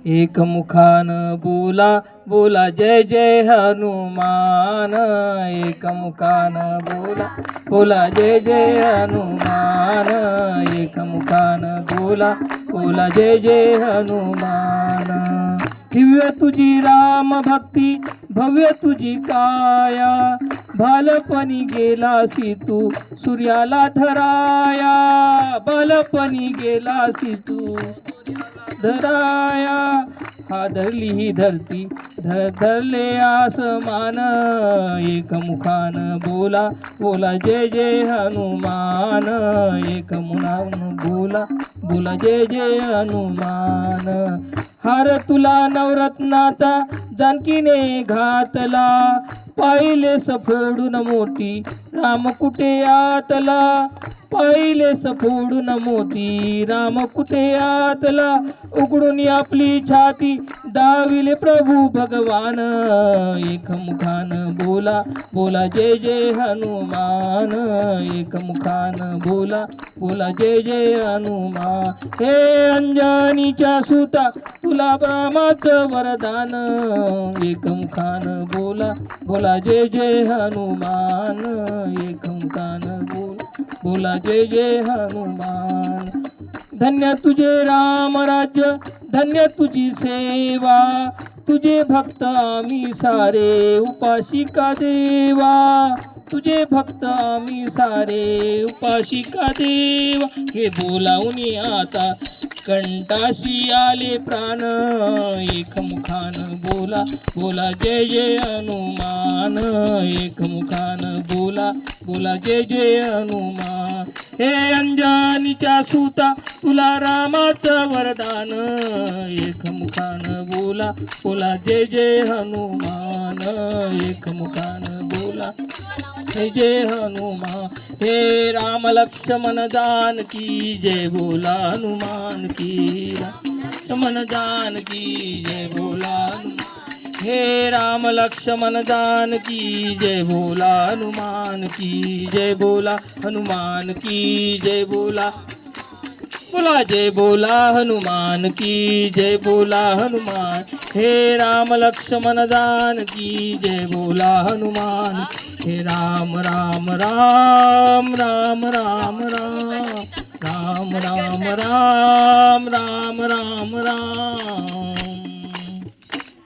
एक मुखान बोला बोला जय जय हनुमान, एक मुखान बोला बोला जय जय हनुमान, एक मुखान बोला बोला जय जय हनुमान. दिव्य तुझी राम भक्ती भव्य तुझी काया, बालपणी गेलासी तू सूर्याला धराया, बालपणी गेलासी तू धराया. धरली ही धरती धरले आसमान, एक मुखान बोला बोला जय जय हनुमान, एक मुखान बोला बोला जय जय हनुमान. हार तुला नवरत्नाचा जानकीने घातला, पाहिले सफोडून मोती राम कुठे आतला, पाहिले सफोडून मोती राम कुठे आतला. उघडून आपली छाती दाविले प्रभू भगवान, एक मुखान बोला बोला जय जय हनुमान, एक मुखान बोला बोला जय जय हनुमान. हे अंजनीच्या सुता तुला रामाचं वरदान, एक मुखान बोला बोला जय जय हनुमान, एक मुखान बोला बोला जय जय हनुमान. धन्य तुझे राम राज्य धन्य तुझी सेवा, तुझे भक्त आम्ही सारे उपासिका देवा, तुझे भक्त आम्ही सारे उपासिका देवा. हे बोलावून आता कंठाशी आले प्राण, एक मुखान बोला बोला जय जय हनुमान, एक मुखान बोला बोला जय जय हनुमान. हे अंजनीच्या सुता तुला रामाचं वरदान, एक मुखान बोला बोला जय जय हनुमान, एक मुखान बोला जय जय हनुमान. हे राम लक्ष्मण जानकी जय बोला हनुमान की, लक्ष्मण जानकी जय बोला हनुमान. हे राम लक्ष्मण जानकी जय बोला हनुमान की, जय बोला हनुमान की जय बोला बोला जय बोला हनुमान की जय बोला हनुमान. हे राम लक्ष्मण जानकी जय बोला हनुमान. हे राम राम राम राम राम राम राम राम राम राम राम राम.